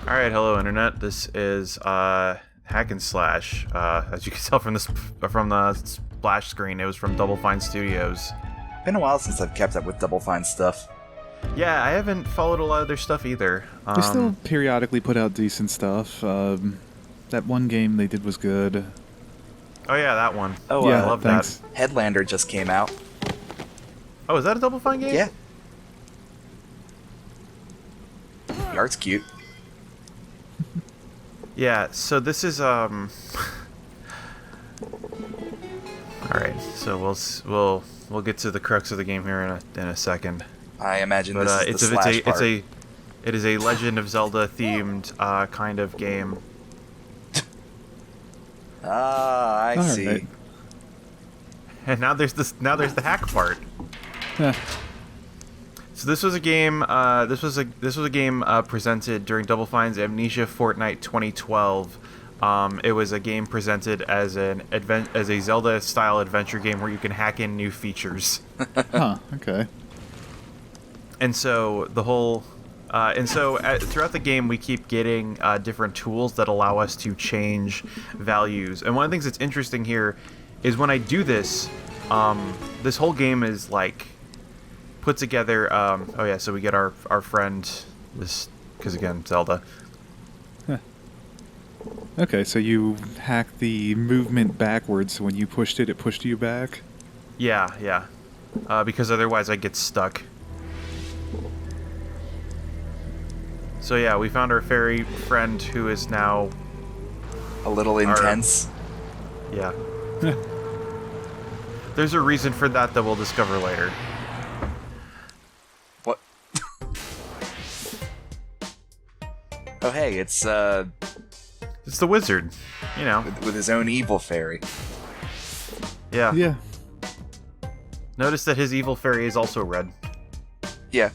Alright, hello internet. This is Hack and Slash. As you can tell from the splash screen, it was from Double Fine Studios. Been a while since I've kept up with Double Fine stuff. Yeah, I haven't followed a lot of their stuff either. They still periodically put out decent stuff. That one game they did was good. Oh yeah, that one. Oh, yeah, I love thanks. that. Headlander just came out. Oh, is that a Double Fine game? Yeah. The art's cute. Yeah, so this is Alright, so we'll get to the crux of the game here in a second. I imagine But this is the slash part. it is a Legend of Zelda themed kind of game. Ah, I see. Alright. And now there's the hack part. Huh. So this was a game. This was a game presented during Double Fine's Amnesia Fortnite 2012. It was a game presented as a Zelda-style adventure game where you can hack in new features. Huh, okay. And so throughout the game, we keep getting different tools that allow us to change values. And one of the things that's interesting here is when I do this, this whole game is like put together. Oh yeah, so we get our friend this because again Zelda. Huh. Okay, so you hack the movement backwards. So when you pushed it, it pushed you back. Yeah. Because otherwise I get stuck. So yeah, we found our fairy friend who is now A little intense. yeah. There's a reason for that we'll discover later. What? Oh hey, it's It's the wizard, you know. with his own evil fairy. Yeah. Yeah. Notice that his evil fairy is also red. Yeah.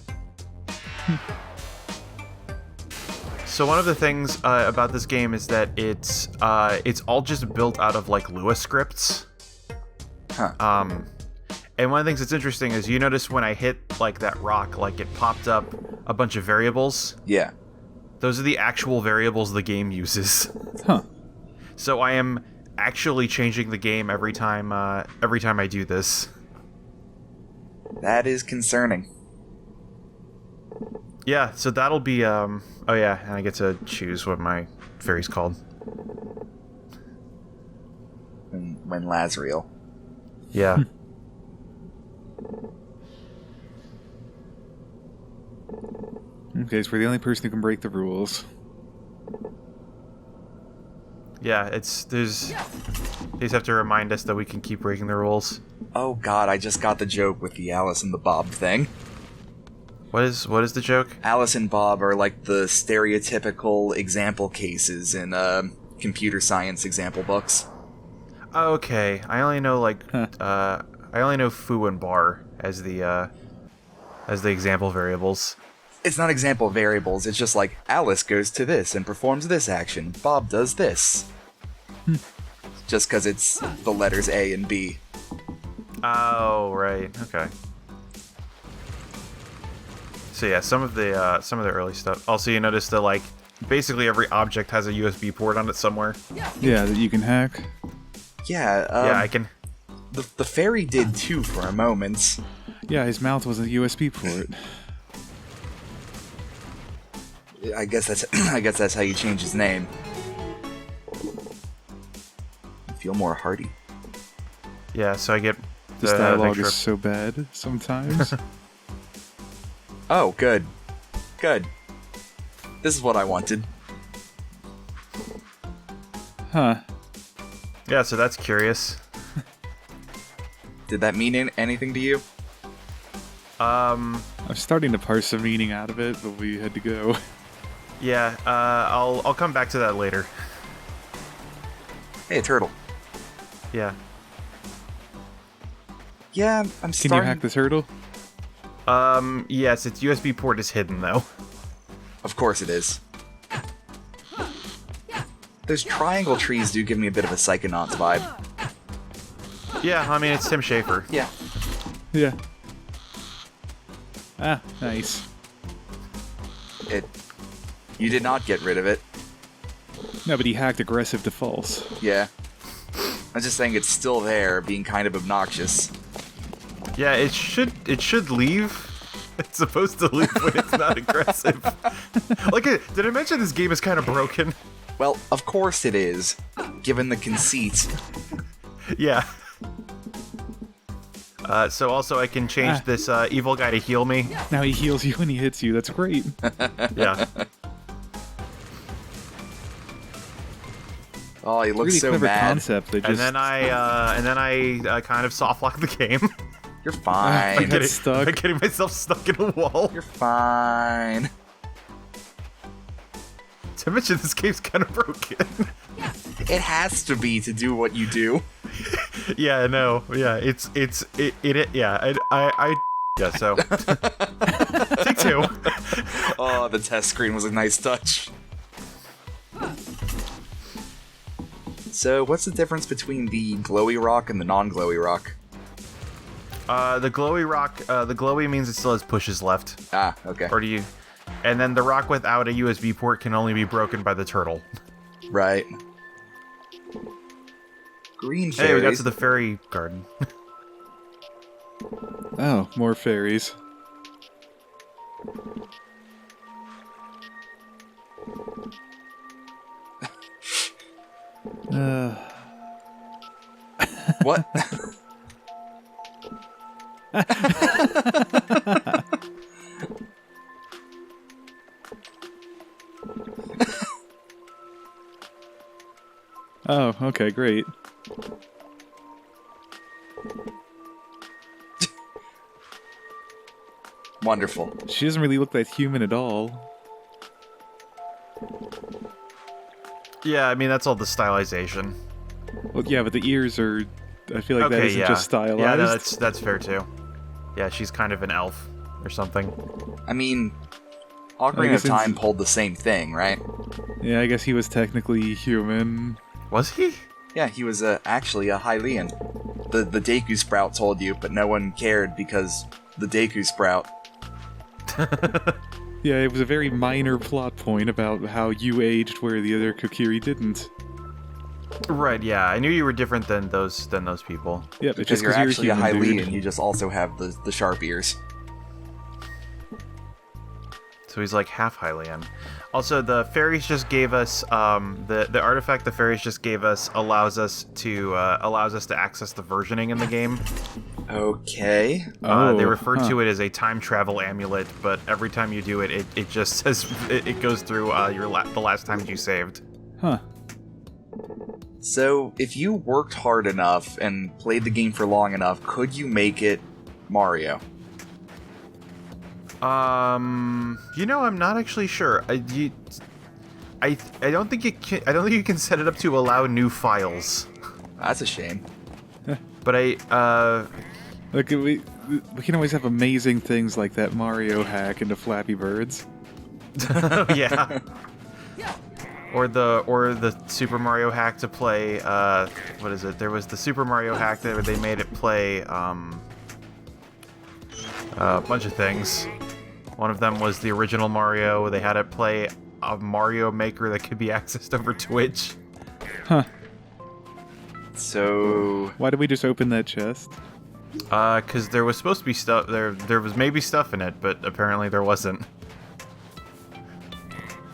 So one of the things about this game is that it's all just built out of like Lua scripts. Huh. And one of the things that's interesting is you notice when I hit like that rock, like it popped up a bunch of variables. Yeah. Those are the actual variables the game uses. Huh. So I am actually changing the game every time I do this. That is concerning. Yeah, so that'll be oh yeah, and I get to choose what my fairy's called. When Lazriel. Yeah. Okay, so we're the only person who can break the rules. Yeah, they just have to remind us that we can keep breaking the rules. Oh god, I just got the joke with the Alice and the Bob thing. What is the joke? Alice and Bob are like the stereotypical example cases in computer science example books. Okay, I only know foo and bar as the example variables. It's not example variables, it's just like Alice goes to this and performs this action, Bob does this. Just because it's the letters A and B. Oh, right. Okay. So yeah, some of the early stuff. Also, you notice that like basically every object has a USB port on it somewhere. Yeah, that you can hack. Yeah, Yeah, I can. The fairy did too for a moment. Yeah, his mouth was a USB port. I guess that's how you change his name. Feel more hearty. Yeah, so I get the This dialogue picture is so bad sometimes. Oh, good. Good. This is what I wanted. Huh. Yeah, so that's curious. Did that mean anything to you? I'm starting to parse some meaning out of it, but we had to go. Yeah, I'll come back to that later. Hey, turtle. Yeah. Yeah, I'm Can starting... you hack the turtle? Yes, its USB port is hidden though. Of course it is. Those triangle trees do give me a bit of a Psychonauts vibe. Yeah, I mean it's Tim Schafer. Yeah. Yeah. Ah, nice. You did not get rid of it. No, but he hacked aggressive to false. Yeah. I'm just saying it's still there, being kind of obnoxious. Yeah, it should leave. It's supposed to leave when it's not aggressive. Did I mention this game is kind of broken? Well, of course it is, given the conceit. Yeah. So also I can change this evil guy to heal me. Now he heals you when he hits you. That's great. Yeah. Oh, he looks Really so clever mad. concept. They just... And then I kind of soft lock the game. You're fine. Get stuck. I'm getting myself stuck in a wall. You're fine. To mention, this game's kind of broken. It has to be to do what you do. Yeah, I know. Yeah, yeah, yeah, so. Take two. Oh, the test screen was a nice touch. So, what's the difference between the glowy rock and the non-glowy rock? The glowy rock, the glowy means it still has pushes left. Ah, okay. Or do you... And then the rock without a USB port can only be broken by the turtle. Right. Green fairies. Hey, we got to the fairy garden. Oh, more fairies. What? Oh, okay, great. Wonderful. She doesn't really look that human at all. Yeah, I mean, that's all the stylization. Well, yeah, but the ears are... I feel like that Okay, isn't yeah. just stylized. Yeah, no, that's fair, too. Yeah, she's kind of an elf or something. I mean, Ocarina of Time pulled the same thing, right? Yeah, I guess he was technically human. Was he? Yeah, he was actually a Hylian. The Deku Sprout told you, but no one cared because the Deku Sprout. Yeah, it was a very minor plot point about how you aged where the other Kokiri didn't. Right, yeah. I knew you were different than those people. Yeah, but Because just you're because actually you're a human, Hylian, dude. you just also have the sharp ears. So he's like half Hylian. Also, the fairies just gave us the artifact the fairies just gave us allows us to access the versioning in the game. Okay. They refer to it as a time travel amulet, but every time you do it, it just says it goes through the last time you saved. Huh. So, if you worked hard enough and played the game for long enough, could you make it Mario? I'm not actually sure. I don't think you can set it up to allow new files. That's a shame. But Look, we can always have amazing things like that Mario hack into Flappy Birds. yeah. Or the Super Mario hack to play, what is it? There was the Super Mario hack that they made it play, a bunch of things. One of them was the original Mario. They had it play a Mario Maker that could be accessed over Twitch. Huh. So... Why did we just open that chest? Because there was supposed to be stuff, there was maybe stuff in it, but apparently there wasn't.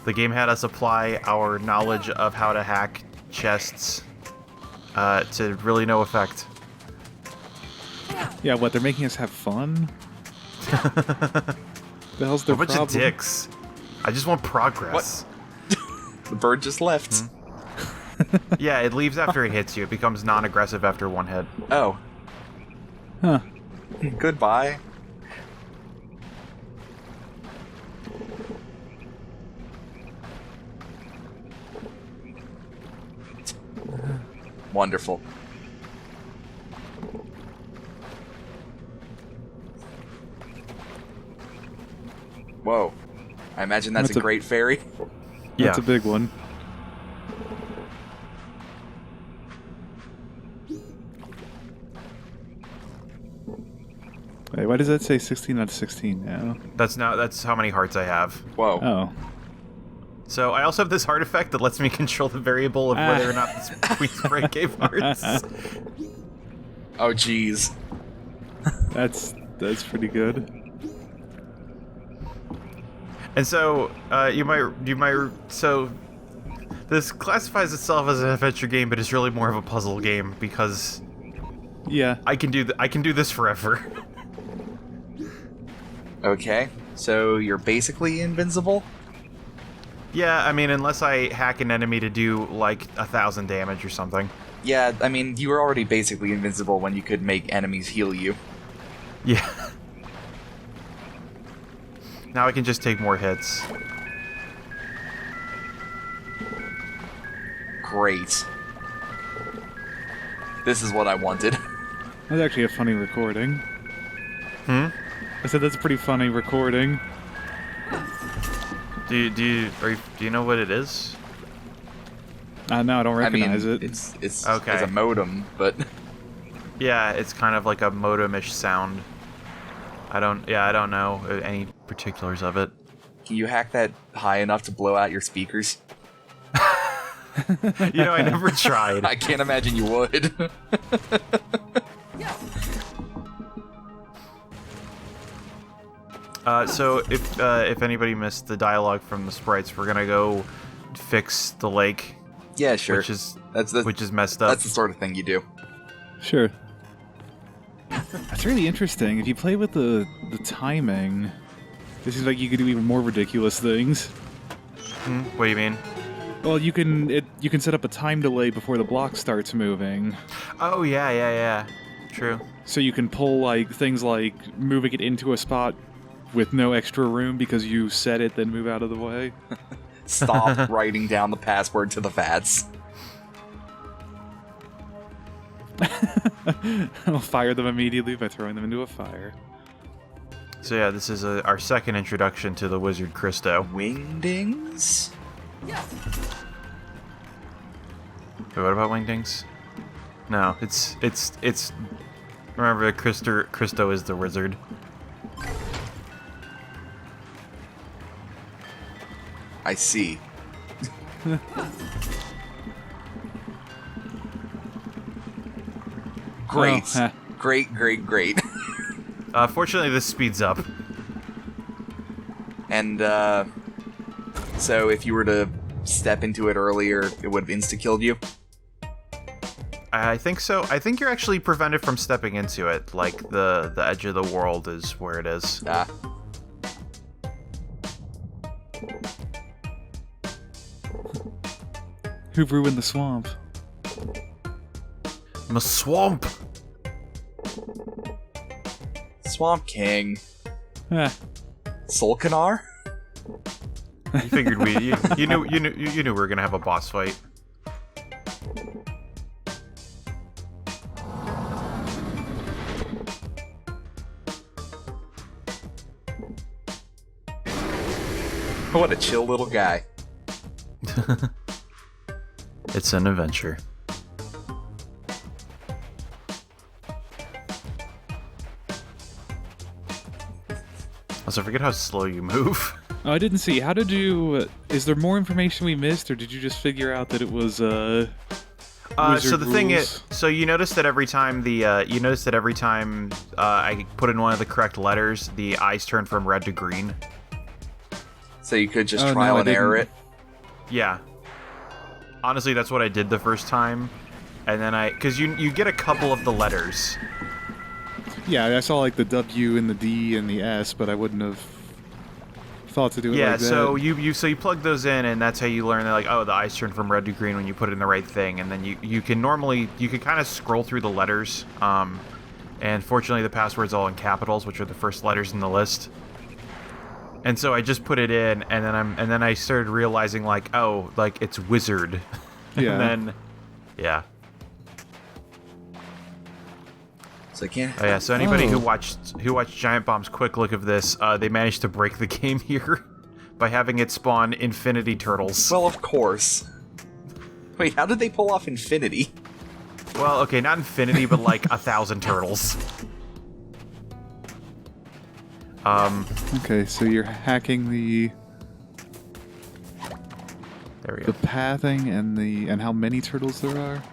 The game had us apply our knowledge of how to hack chests to really no effect. Yeah, what, they're making us have fun? The hell's their A bunch problem? of dicks. I just want progress. The bird just left. Yeah, it leaves after it hits you. It becomes non-aggressive after one hit. Oh. Huh. Goodbye. Wonderful. Whoa. I imagine that's That's a a- great fairy. Yeah. That's a big one. Wait, why does that say 16 out of 16 now? That's how many hearts I have. Whoa. Oh. So I also have this artifact that lets me control the variable of whether or not the Queen Sprite gave hearts. Oh, jeez. That's pretty good. And so so this classifies itself as an adventure game, but it's really more of a puzzle game because Yeah. I can do this forever. Okay, so you're basically invincible? Yeah, I mean, unless I hack an enemy to do like 1,000 damage or something. Yeah, I mean, you were already basically invincible when you could make enemies heal you. Yeah. Now I can just take more hits. Great. This is what I wanted. That's actually a funny recording. Hmm? I said that's a pretty funny recording. Do you know what it is? No, I don't recognize it. It's Okay. as a modem, but Yeah, it's kind of like a modem-ish sound. I don't know any particulars of it. can you hack that high enough to blow out your speakers? You know, I never tried. I can't imagine you would. So if anybody missed the dialogue from the sprites, we're gonna go fix the lake, Yeah, sure. which is messed up. That's the sort of thing you do. Sure. That's really interesting. If you play with the timing, this is like you could do even more ridiculous things. What do you mean? Well, you can set up a time delay before the block starts moving. Oh yeah. True. So you can pull like things like moving it into a spot with no extra room because you set it, then move out of the way. Stop writing down the password to the VATS. I'll fire them immediately by throwing them into a fire. So yeah, this is our second introduction to the wizard Christo. Wingdings? Wait, what about wingdings? No, it's. Remember, Christo is the wizard. I see. Great. Oh, huh. Great. Fortunately, this speeds up. And, so if you were to step into it earlier, it would have insta-killed you? I think so. I think you're actually prevented from stepping into it. Like, the edge of the world is where it is. Ah. Who ruined the swamp? I'm a swamp! Swamp King. Ah, Solkanar? You figured you knew we were gonna have a boss fight. What a chill little guy. It's an adventure. Also, forget how slow you move. oh, I didn't see. How did you? Is there more information we missed, or did you just figure out that it was So wizard the thing rules? is, so you notice that every time I put in one of the correct letters, the eyes turn from red to green. So you could just Oh, no, trial I and error didn't. it? Yeah. Honestly, that's what I did the first time, and then because you get a couple of the letters. Yeah, I saw like the W and the D and the S, but I wouldn't have thought to do it Yeah, like that. so you plug those in, and that's how you learn that, like, oh, the eyes turn from red to green when you put in the right thing, and then you can kind of scroll through the letters, and fortunately the password's all in capitals, which are the first letters in the list. And so I just put it in, and then I started realizing, like, oh, like, it's wizard. Yeah. And then, yeah. So I can't... Oh yeah, so anybody Oh. who watched Giant Bomb's quick look of this, they managed to break the game here by having it spawn infinity turtles. Well, of course. Wait, how did they pull off infinity? Well, okay, not infinity, but like 1,000 turtles. Okay, so you're hacking the There we the go. pathing and how many turtles there are.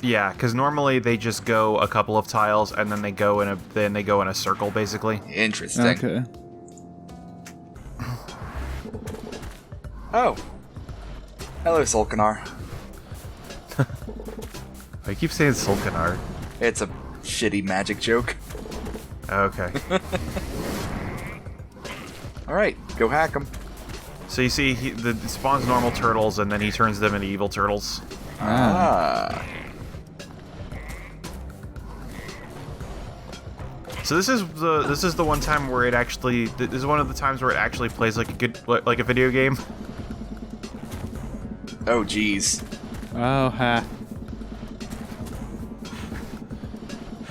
Yeah, because normally they just go a couple of tiles and then they go in a circle basically. Interesting. Okay. Oh. Hello, Sulkanar. I keep saying Sulkanar. It's a shitty magic joke. Okay. Alright, go hack him. So you see, it spawns normal turtles and then he turns them into evil turtles. Ah. So this is the one time where this is one of the times where it actually plays like a video game. Oh, jeez. Oh, ha.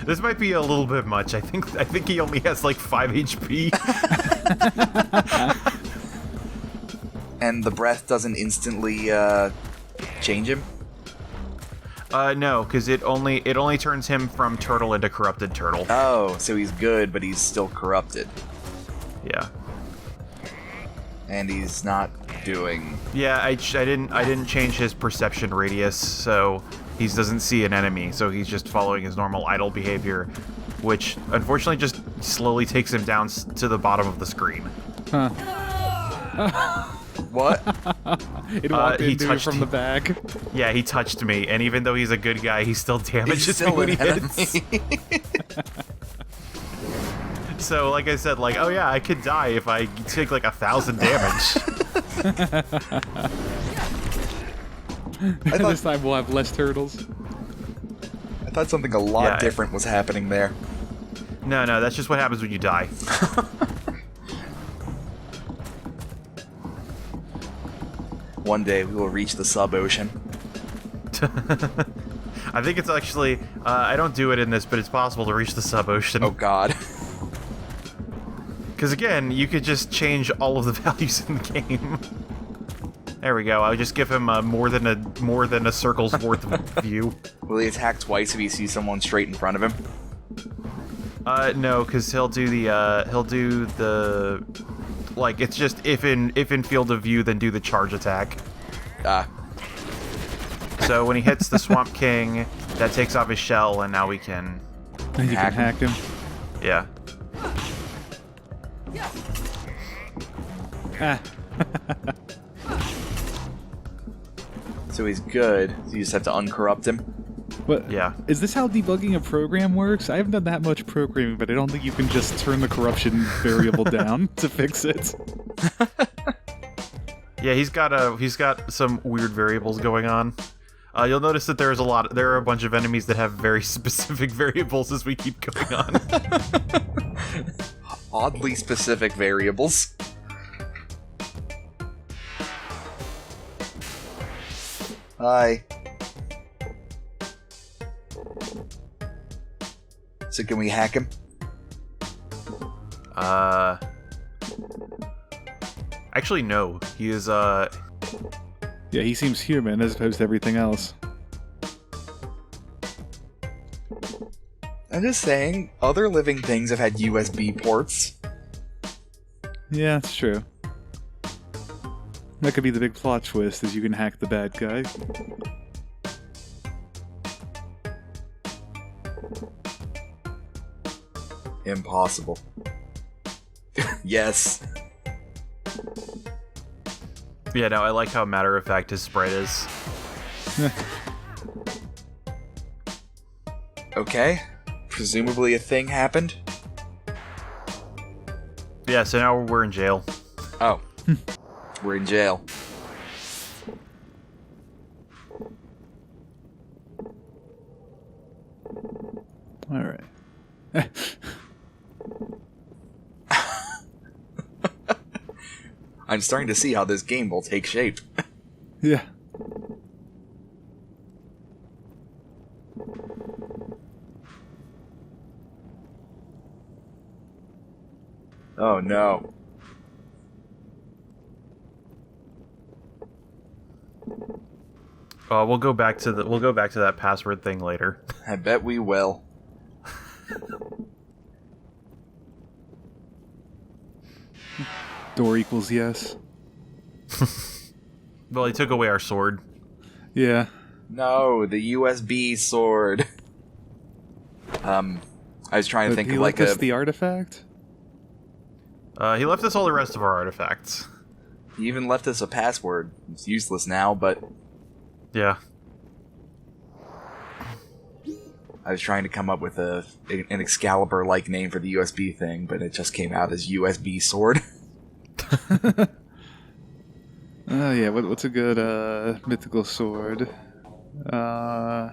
This might be a little bit much. I think he only has like 5 HP. And the breath doesn't instantly, change him? No, because it only turns him from turtle into corrupted turtle. Oh, so he's good, but he's still corrupted. Yeah. And he's not doing... Yeah, I didn't change his perception radius, so he doesn't see an enemy, so he's just following his normal idle behavior, which unfortunately just slowly takes him down to the bottom of the screen. Huh. What? It walked he into me touched from the back. Yeah, he touched me, and even though he's a good guy, he still damages He's still me when he an hits. enemy. So, like I said, like, oh yeah, I could die if I take like 1,000 damage. This time we'll have less turtles. I thought something a lot different was happening there. No, that's just what happens when you die. One day we will reach the sub-ocean. I think it's actually, I don't do it in this, but it's possible to reach the sub-ocean. Oh god. Because again, you could just change all of the values in the game. There we go. I'll just give him more than a circle's worth of view. Will he attack twice if he sees someone straight in front of him? No, because he'll do the like, it's just if in field of view, then do the charge attack. Ah. So when he hits the Swamp King, that takes off his shell, and now we can... And you can hack him. Yeah. Ah. So he's good. So you just have to uncorrupt him. But Yeah. Is this how debugging a program works? I haven't done that much programming, but I don't think you can just turn the corruption variable down to fix it. Yeah, he's got some weird variables going on. You'll notice that there are a bunch of enemies that have very specific variables as we keep going on. Oddly specific variables. Hi. So can we hack him? Actually, no. He is, Yeah, he seems human as opposed to everything else. I'm just saying, other living things have had USB ports. Yeah, it's true. That could be the big plot twist, is you can hack the bad guy. Impossible. Yes. yeah, no, I like how matter-of-fact his sprite is. Okay. Presumably a thing happened. Yeah, so now we're in jail. Oh. We're in jail. Alright. I'm starting to see how this game will take shape. Yeah. Oh no. We'll go back to that password thing later. I bet we will. Door equals yes. Well, he took away our sword. Yeah. No, the USB sword. I was trying to think he of left like us the artifact? He left us all the rest of our artifacts. He even left us a password. It's useless now, but Yeah. I was trying to come up with an Excalibur-like name for the USB thing, but it just came out as USB sword. Oh, yeah, what's a good mythical sword? No.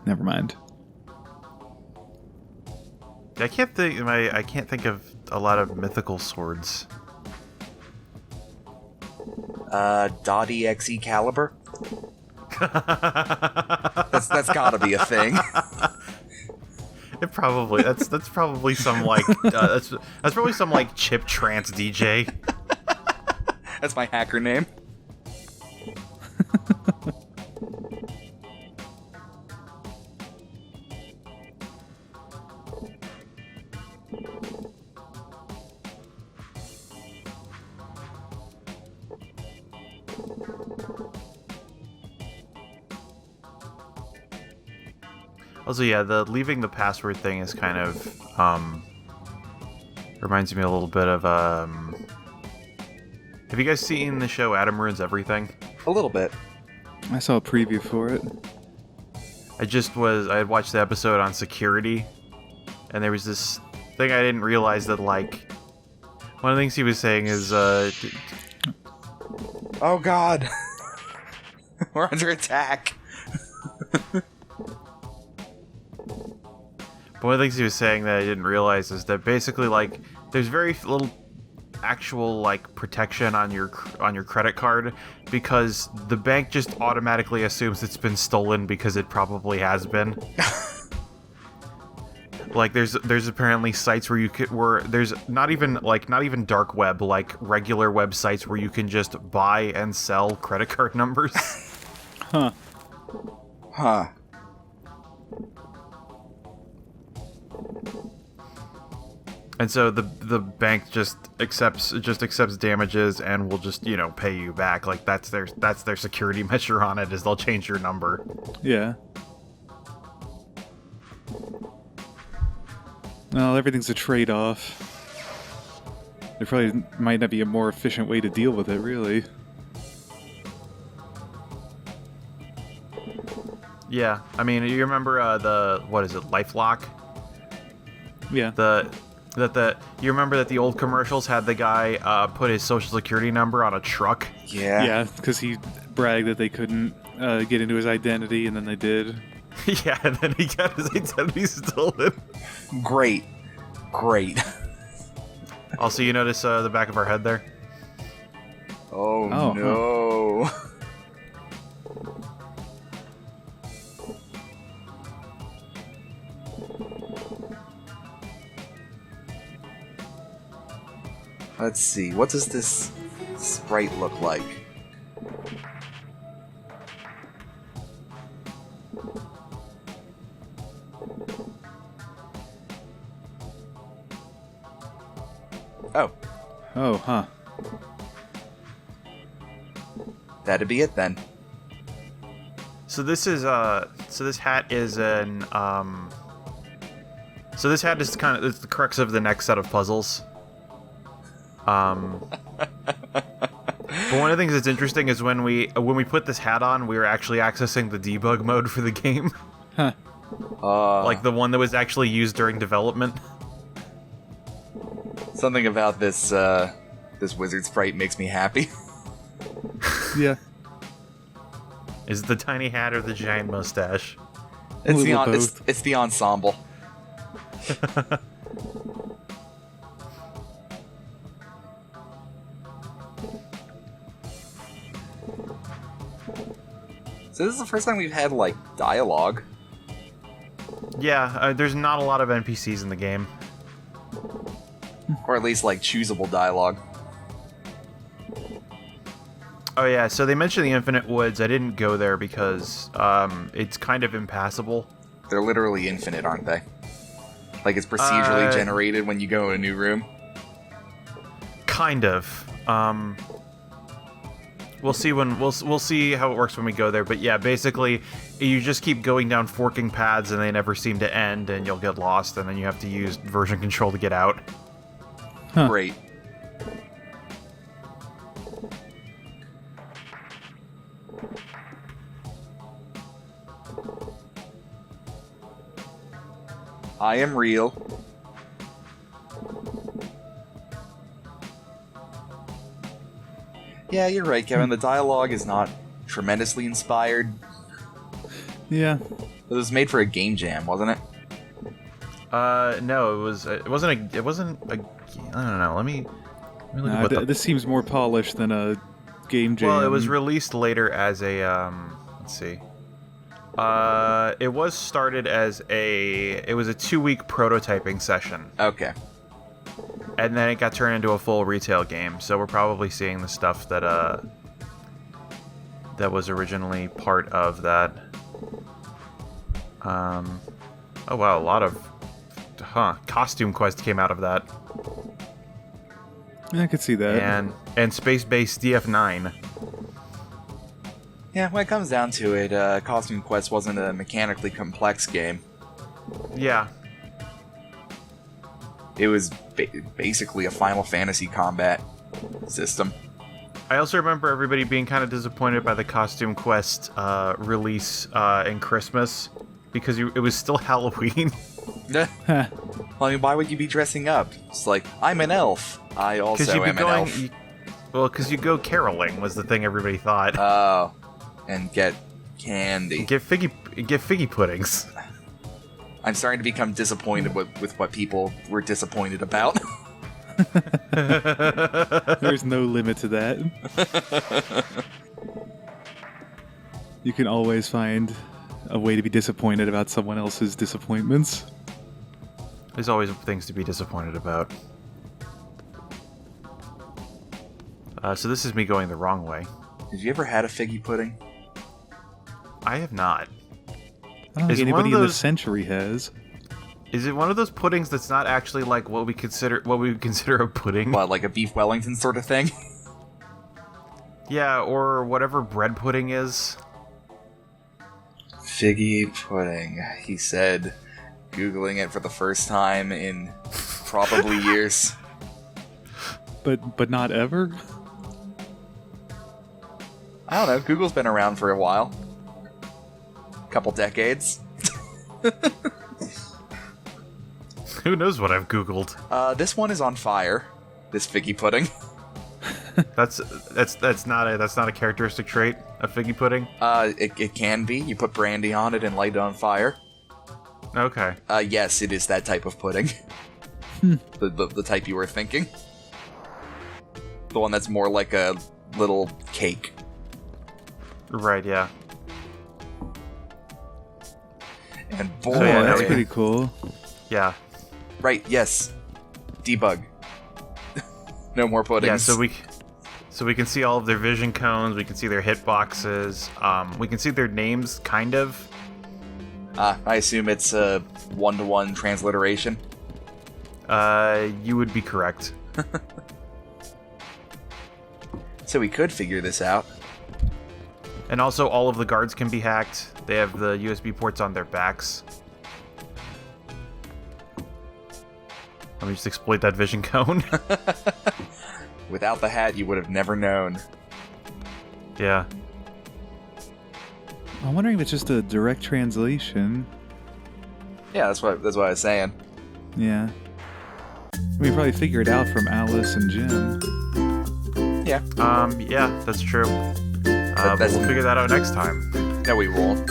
Never mind. I can't think of a lot of mythical swords. Dottie X Caliber? That's gotta be a thing. It probably that's probably some like that's probably some like chip trance DJ. That's my hacker name. Also, yeah, the leaving the password thing is kind of reminds me a little bit of Have you guys seen the show Adam Ruins Everything? A little bit. I saw a preview for it. I had watched the episode on security, and there was this thing I didn't realize that, like, one of the things he was saying is, Oh god! We're under attack! But one of the things he was saying that I didn't realize is that basically, like, there's very little actual, like, protection on your credit card because the bank just automatically assumes it's been stolen because it probably has been. Like, there's apparently sites where there's not even dark web, like regular websites where you can just buy and sell credit card numbers. Huh. Huh. And so the bank just accepts damages and will just, pay you back. Like that's their security measure on it, is they'll change your number. Yeah. Well, everything's a trade-off. There probably might not be a more efficient way to deal with it, really. Yeah, I mean, you remember LifeLock? Yeah. You remember that the old commercials had the guy put his social security number on a truck? Yeah. Yeah, because he bragged that they couldn't get into his identity, and then they did. Yeah, and then he got his identity stolen. Great. Also, you notice the back of our head there? Oh no. Huh. Let's see, what does this sprite look like? Oh. Oh, huh. That'd be it then. So this is this hat is so this hat is it's the crux of the next set of puzzles. But one of the things that's interesting is when we put this hat on, we were actually accessing the debug mode for the game. Huh. Like the one that was actually used during development. Something about this this wizard sprite makes me happy. Yeah. Is it the tiny hat or the giant mustache? It's little both. it's the ensemble. So this is the first time we've had, like, dialogue. Yeah, there's not a lot of NPCs in the game. Or at least, like, choosable dialogue. Oh yeah, so they mentioned the Infinite Woods. I didn't go there because it's kind of impassable. They're literally infinite, aren't they? Like, it's procedurally generated when you go in a new room. Kind of. We'll see when we'll see how it works when we go there. But yeah, basically, you just keep going down forking paths, and they never seem to end, and you'll get lost, and then you have to use version control to get out. Huh. Great. I am real. Yeah, you're right, Kevin. The dialogue is not tremendously inspired. Yeah. It was made for a game jam, wasn't it? No, it wasn't a, I don't know. Let me look at what the, This seems more polished than a game jam. well, it was released later as a, let's see. It was started as it was a 2-week prototyping session. Okay. And then it got turned into a full retail game, so we're probably seeing the stuff that that was originally part of that. Oh wow, a lot of Costume Quest came out of that. I could see that. And Space-Based DF9. Yeah, when it comes down to it, Costume Quest wasn't a mechanically complex game. Yeah. It was basically a Final Fantasy combat system. I also remember everybody being kind of disappointed by the Costume Quest release in Christmas because it was still Halloween. Well, I mean, why would you be dressing up? It's like, I'm an elf. I also am an elf. Well, because you go caroling was the thing everybody thought. Oh, and get candy. Get figgy puddings. I'm starting to become disappointed with what people were disappointed about. There's no limit to that. You can always find a way to be disappointed about someone else's disappointments. There's always things to be disappointed about. So this is me going the wrong way. Did you ever had a figgy pudding? I have not. I don't Is think it one anybody of in the those- century has. Is it one of those puddings that's not actually like what we would consider a pudding? What, like a beef Wellington sort of thing? Yeah, or whatever bread pudding is. Figgy pudding, he said, Googling it for the first time in probably years. But not ever? I don't know, Google's been around for a while. Couple decades. Who knows what I've Googled? This one is on fire. This figgy pudding. That's not a characteristic trait of figgy pudding. It can be. You put brandy on it and light it on fire. Okay. Yes, it is that type of pudding. the type you were thinking. The one that's more like a little cake. Right. Yeah. And boy, So, yeah, that's we- pretty cool. Yeah. right, yes. Debug. No more puddings. Yeah. So we can see all of their vision cones. We can see their hitboxes. We can see their names, kind of. I assume it's a one-to-one transliteration. You would be correct. So we could figure this out. And also, all of the guards can be hacked. They have the USB ports on their backs. Let me just exploit that vision cone. Without the hat, you would have never known. Yeah. I'm wondering if it's just a direct translation. Yeah, that's what I was saying. Yeah. We probably figure it out from Alice and Jim. Yeah. Yeah, that's true. That's- But we'll figure that out next time. No, we won't.